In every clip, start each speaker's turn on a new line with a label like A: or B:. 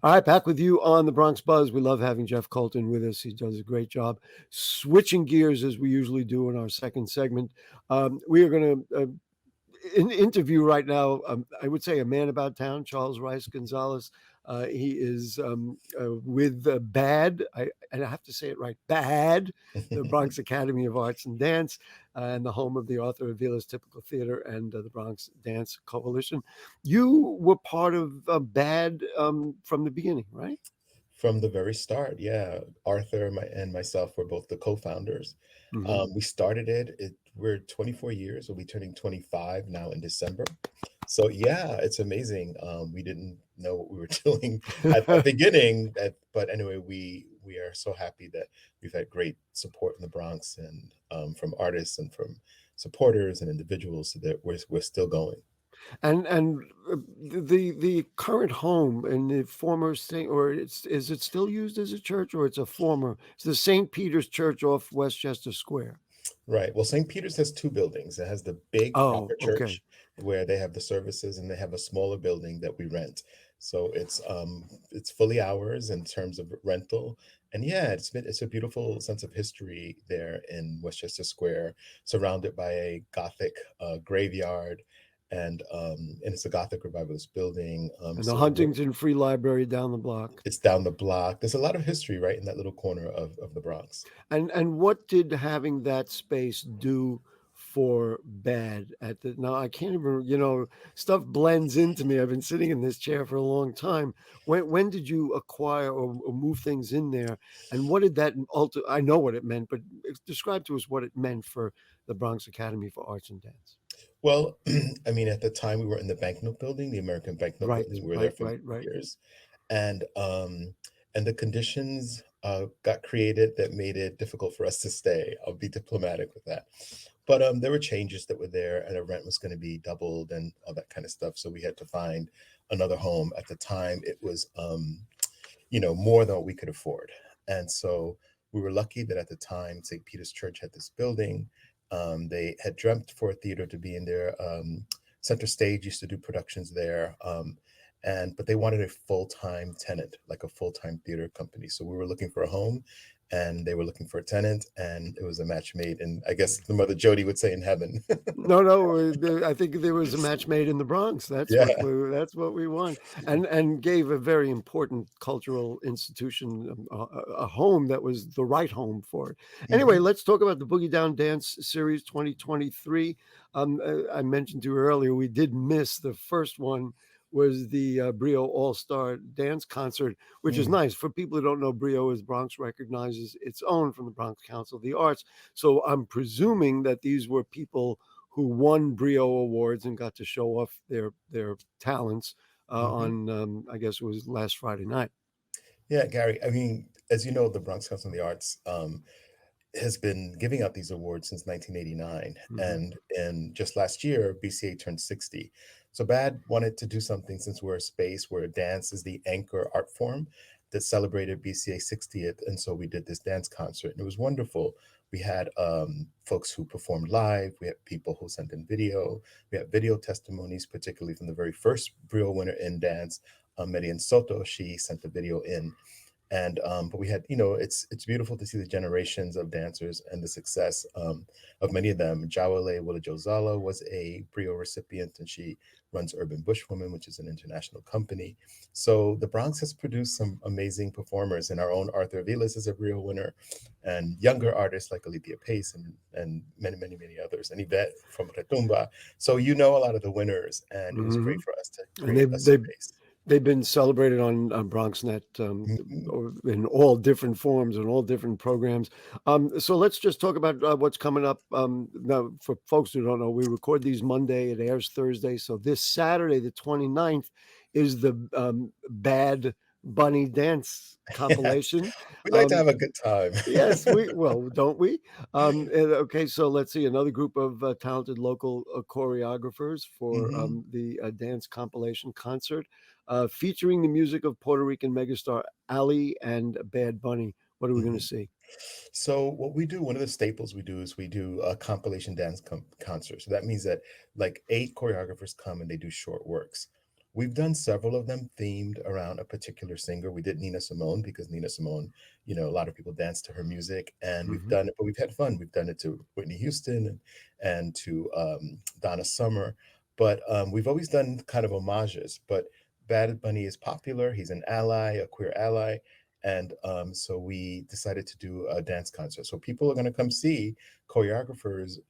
A: All right, back with you on the Bronx Buzz. We love having Jeff Colton with us. He does a great job. Switching gears as we usually do in our second segment, we are going to interview right now, I would say a man about town, Charles Rice-Gonzalez. He is with BAAD, and I have to say it right, BAAD, the Bronx Academy of Arts and Dance, and the home of the Arthur Avila's Typical Theater and the Bronx Dance Coalition. You were part of BAAD from the beginning, right?
B: From the very start, yeah. Arthur and myself were both the co-founders.
A: Hmm.
B: We started we're 24 years. We'll be turning 25 now in December. So yeah, it's amazing. We didn't know what we were doing at the beginning, but anyway, we are so happy that we've had great support in the Bronx and from artists and from supporters and individuals, so that we're still going.
A: And the current home and the former Saint, or is it still used as a church, or it's the St. Peter's Church off Westchester Square?
B: Right. Well, St. Peter's has two buildings. It has the big
A: Oh,
B: proper
A: okay.
B: church where they have the services, and they have a smaller building that we rent. So it's fully ours in terms of rental. And yeah, it's a beautiful sense of history there in Westchester Square, surrounded by a Gothic graveyard, and it's a Gothic revivalist building.
A: And the
B: So
A: Huntington Free Library down the block.
B: it's down the block. There's a lot of history right in that little corner of the Bronx.
A: And what did having that space do for BAAD at the now I can't even, stuff blends into me. I've been sitting in this chair for a long time. When did you acquire or move things in there? And what did that I know what it meant, but describe to us what it meant for the Bronx Academy for Arts and Dance.
B: Well, I mean, at the time we were in the banknote building, the American banknote
A: Right,
B: building. We were there
A: right,
B: for
A: right, right.
B: years, and the conditions got created that made it difficult for us to stay. I'll be diplomatic with that, but there were changes that were there, and the rent was going to be doubled and all that kind of stuff. So we had to find another home. At the time, it was more than what we could afford, and so we were lucky that at the time St. Peter's Church had this building. They had dreamt for a theater to be in there. Center Stage used to do productions there, but they wanted a full-time tenant, like a full-time theater company. So we were looking for a home, and they were looking for a tenant, and it was a match made. And I guess the mother Jody would say in heaven.
A: No, no. I think there was a match made in the Bronx.
B: Yeah.
A: That's what we want, and gave a very important cultural institution a home that was the right home for it. Anyway,
B: Hmm.
A: let's talk about the Boogie Down Dance Series 2023. I mentioned to you earlier we did miss the first one. Was the Brio All Star Dance Concert, which is
B: Mm.
A: nice for people who don't know. Brio is Bronx recognizes its own from the Bronx Council of the Arts. So I'm presuming that these were people who won Brio awards and got to show off their talents
B: Hmm.
A: on I guess it was last Friday night.
B: Yeah, Gary. I mean, as you know, the Bronx Council of the Arts has been giving out these awards since 1989,
A: Hmm.
B: and just last year BCA turned 60. So BAD wanted to do something, since we're a space where dance is the anchor art form that celebrated BCA 60th, and so we did this dance concert, and it was wonderful. We had folks who performed live. We had people who sent in video. We had video testimonies, particularly from the very first Brio winner in dance, Median Soto. She sent the video in, and but we had, it's beautiful to see the generations of dancers and the success of many of them. Jawale Willa was a Brio recipient, and she runs Urban Bushwoman, which is an international company. So the Bronx has produced some amazing performers, and our own Arthur Vilas is a Brio winner, and younger artists like Alithia Pace and many, many, many others, and Yvette from Retumba. So a lot of the winners, and it was
A: Hmm.
B: great for us to
A: And
B: create a space.
A: they've been celebrated on BronxNet
B: Mhm.
A: in all different forms and all different programs. So let's just talk about what's coming up. Now, for folks who don't know, we record these Monday. It airs Thursday. So this Saturday, the 29th, is the Bad Bunny Dance compilation.
B: We like to
A: Um,
B: have a good time.
A: Yes, don't we? Okay, so let's see another group of talented local choreographers for
B: Mhm,
A: the dance compilation concert, featuring the music of Puerto Rican megastar Ali and Bad Bunny. What are we going to
B: mhm.
A: see?
B: So what we do, one of the staples we do, is we do a compilation dance concert. So that means that like 8 choreographers come and they do short works. We've done several of them themed around a particular singer. We did Nina Simone because Nina Simone, a lot of people dance to her music, and we've
A: Hmm.
B: done it, but we've had fun. We've done it to Whitney Houston and to Donna Summer, but we've always done kind of homages. But Bad Bunny is popular. He's an ally, a queer ally. And so we decided to do a dance concert. So people are going to come see choreographers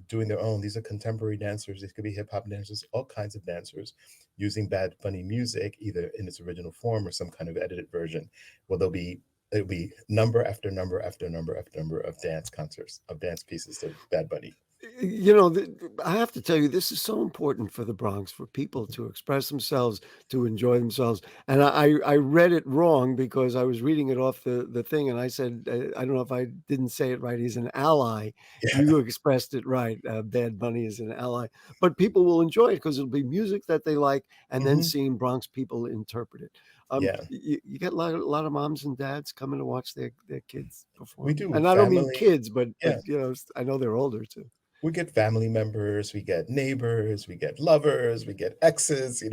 B: doing their own. These are contemporary dancers. These could be hip hop dancers, all kinds of dancers using Bad Bunny music, either in its original form or some kind of edited version. Well, it'll be number after number after number after number of dance concerts, of dance pieces to Bad Bunny.
A: I have to tell you, this is so important for the Bronx, for people to express themselves, to enjoy themselves. And I read it wrong because I was reading it off the thing, and I said, I don't know if I didn't say it right. He's an ally.
B: Yeah.
A: You expressed it right. Bad Bunny is an ally, but people will enjoy it because it'll be music that they like, and then
B: Hmm.
A: seeing Bronx people interpret it.
B: Yeah.
A: You get a lot of moms and dads coming to watch their kids
B: We
A: perform,
B: do
A: and I don't mean
B: family.
A: kids, but
B: Yeah.
A: I know they're older too.
B: We get family members, we get neighbors, we get lovers, we get exes.
A: And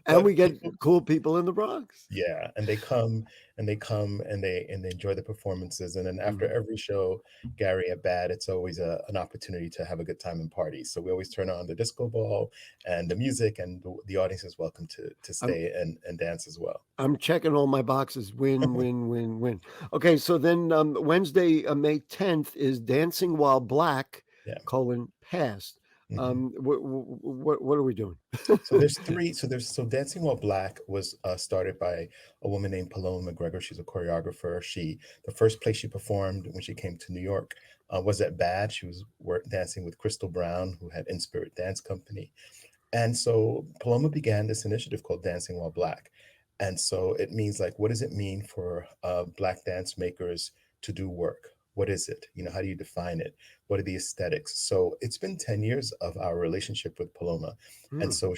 B: But
A: we get
B: people,
A: cool people in the Bronx.
B: yeah, and they come and they come and they enjoy the performances. And then after
A: Mhm.
B: every show, Gary at BAD, it's always an opportunity to have a good time and party. So we always turn on the disco ball and the music, and the audience is welcome to
A: I'm
B: stay and dance as well.
A: I'm checking all my boxes. Win, win, win, win. Okay, so then Wednesday, May 10th is Dancing While Black,
B: Yeah.
A: past.
B: Mhm.
A: What are we doing?
B: So there's three. So Dancing While Black was started by a woman named Paloma McGregor. She's a choreographer. The first place she performed when she came to New York was at BAD. She was dancing with Crystal Brown, who had In Spirit Dance Company. And so Paloma began this initiative called Dancing While Black. And so it means, like, what does it mean for Black dance makers to do work? What is it? How do you define it? What are the aesthetics? So it's been 10 years of our relationship with Paloma. And
A: Hmm.
B: so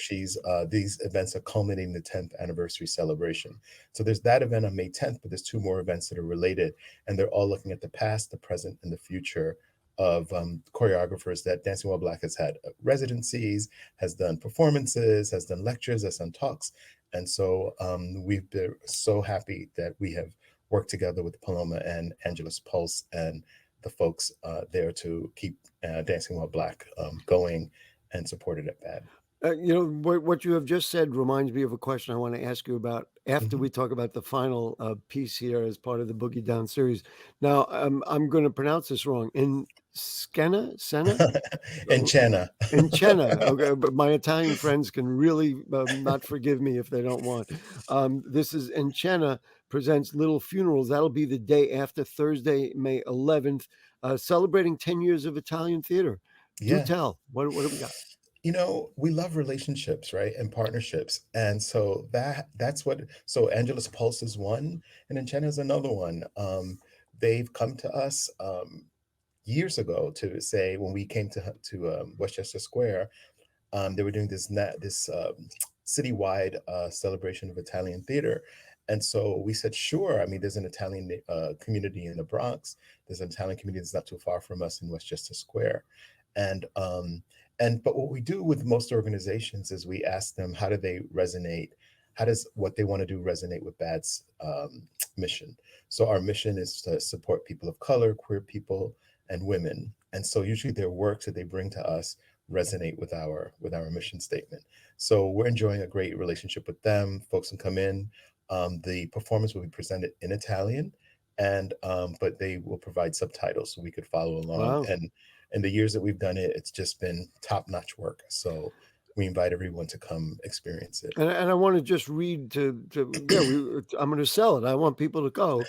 B: these events are culminating the 10th anniversary celebration. So there's that event on May 10th, but there's two more events that are related. And they're all looking at the past, the present, and the future of choreographers that Dancing While Black has had residencies, has done performances, has done lectures, has done talks. And so we've been so happy that we have worked together with Paloma and Angelus Pulse and the folks there to keep Dancing While Black going and supported at BAD.
A: What you have just said reminds me of a question I want to ask you about after
B: Mhm.
A: we talk about the final piece here as part of the Boogie Down series. Now, I'm going to pronounce this wrong. In Senna?
B: And Chana.
A: Encena, okay, but my Italian friends can really not forgive me if they don't want. This is Encena presents Little Funerals. That'll be the day after Thursday, May 11th, celebrating 10 years of Italian theater. Do
B: Yeah.
A: tell. What do we got?
B: We love relationships, right? And partnerships. And so that's what so Angelus Pulse is one, and then China is another one. They've come to us years ago to say, when we came to Westchester Square, they were doing this citywide celebration of Italian theater. And so we said, sure. I mean, there's an Italian community in the Bronx. There's an Italian community that's not too far from us in Westchester Square. And but what we do with most organizations is we ask them, how do they resonate? How does what they want to do resonate with BAD's mission? So our mission is to support people of color, queer people, and women. And so usually their works that they bring to us resonate with our mission statement. So we're enjoying a great relationship with them. Folks can come in. The performance will be presented in Italian, and but they will provide subtitles so we could follow along.
A: Wow.
B: And in the years that we've done it, it's just been top-notch work. So we invite everyone to come experience it.
A: And I want to just read yeah, I'm going to sell it. I want people to go.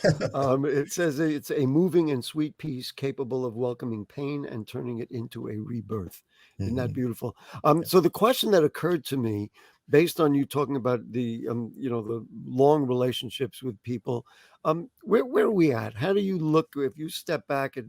A: It says it's a moving and sweet piece capable of welcoming pain and turning it into a rebirth. Isn't that
B: Mhm.
A: beautiful?
B: Yeah.
A: So the question that occurred to me, based on you talking about the long relationships with people, where are we at? How do you look if you step back at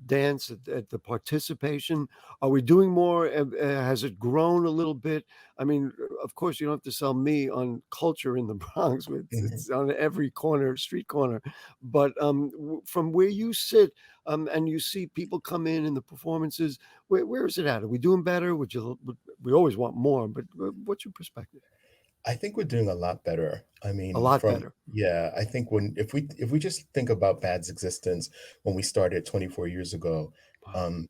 A: dance at the participation? Are we doing more? Has it grown a little bit? I mean, of course, you don't have to sell me on culture in the Bronx.
B: Mhm.
A: It's on every corner, street corner. But from where you sit and you see people come in the performances, where is it at? Are we doing better? We always want more, but what's your perspective?
B: I think we're doing a lot better. I
A: A
B: mean,
A: lot
B: from
A: better.
B: yeah, I think when if we just think about BAD's existence when we started 24 years ago,
A: Wow.
B: um,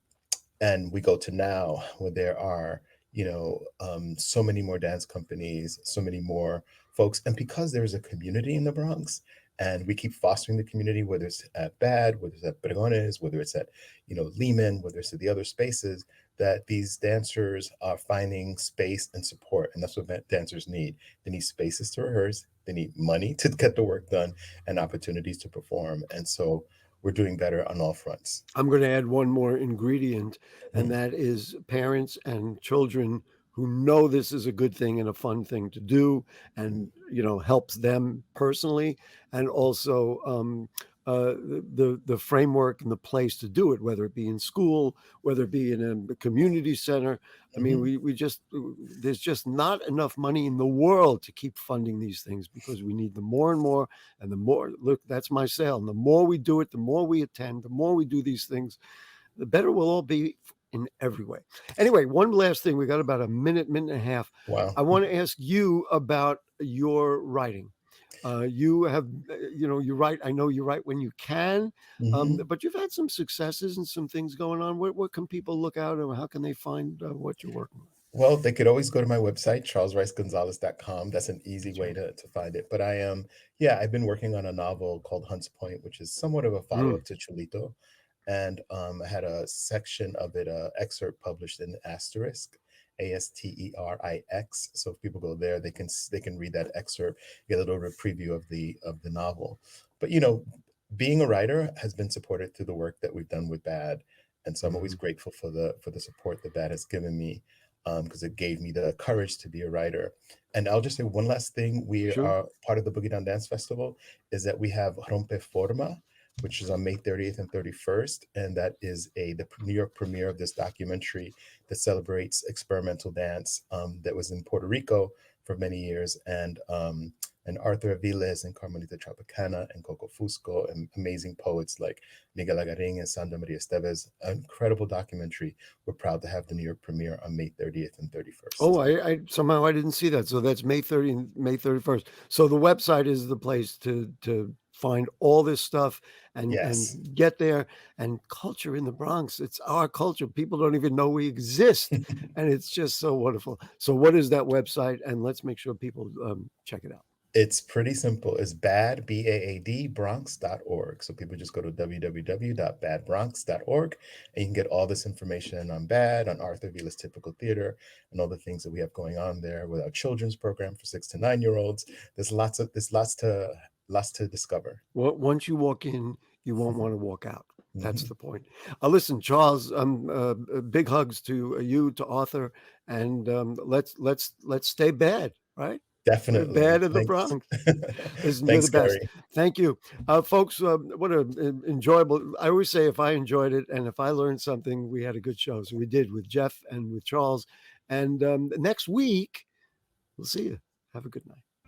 B: and we go to now where there are, so many more dance companies, so many more folks, and because there is a community in the Bronx, and we keep fostering the community, whether it's at BAD, whether it's at Pregones, whether it's at, Lehman, whether it's at the other spaces, that these dancers are finding space and support, and that's what dancers need. They need spaces to rehearse, they need money to get the work done, and opportunities to perform, and so we're doing better on all fronts.
A: I'm going to add one more ingredient, and
B: Mhm,
A: that is parents and children who know this is a good thing and a fun thing to do,
B: mhm,
A: and helps them personally, and also the framework and the place to do it, whether it be in school, whether it be in a community center. I mean,
B: mhm.
A: we just there's just not enough money in the world to keep funding these things, because we need them more and more. And the more, look, that's my sale. And the more we do it, the more we attend, the more we do these things, the better we'll all be in every way. Anyway, one last thing. We got about a minute and a half.
B: Wow.
A: I want to ask you about your writing. You have, you write. I know you write when you can,
B: Mhm.
A: but you've had some successes and some things going on. What can people look out, and how can they find what you're working on?
B: Well, they could always go to my website, charlesricegonzalez.com. That's an easy
A: That's
B: way
A: right.
B: to find it. But yeah, I've been working on a novel called Hunts Point, which is somewhat of a
A: Mm,
B: follow-up to Chulito. And I had a section of it, excerpt published in Asterisk, Asterix. So if people go there, they can read that excerpt, get a little bit of preview of the novel. But being a writer has been supported through the work that we've done with BAD, and so I'm always
A: mhm.
B: grateful for the support that BAD has given me, because it gave me the courage to be a writer. And I'll just say one last thing. We
A: Sure.
B: are part of the Boogie Down Dance Festival, is that we have Rompe Forma, which is on May 30th and 31st. And that is the New York premiere of this documentary that celebrates experimental dance, that was in Puerto Rico for many years. And Arthur Aviles and Carmelita Tropicana and Coco Fusco and amazing poets like Miguel Agarin and Sandra Maria Esteves. An incredible documentary. We're proud to have the New York premiere on May 30th and
A: Oh,
B: 31st.
A: I somehow I didn't see that. So that's May 30 and May 31st. So the website is the place to find all this stuff and
B: Yes.
A: get there. And culture in the Bronx, it's our culture. People don't even know we exist, and it's just so wonderful. So what is that website? And let's make sure people check it out.
B: It's pretty simple. It's BAAD, BAAD, Bronx.org. So people just go to www.badbronx.org and you can get all this information on BAD, on Arthur Vilas Typical Theater, and all the things that we have going on there with our children's program for 6 to 9 year olds. Lots to discover.
A: Well, once you walk in, you won't want to walk out. That's the point. Listen, Charles. Big hugs to you, to Arthur, and let's stay bad, right? We're
B: Definitely.
A: bad in the
B: Thanks.
A: Bronx. Listen, you're the
B: Thanks,
A: best.
B: Gary.
A: Thank you, folks. What an enjoyable. I always say, if I enjoyed it and if I learned something, we had a good show. So we did, with Jeff and with Charles. And next week, we'll see you. Have a good night.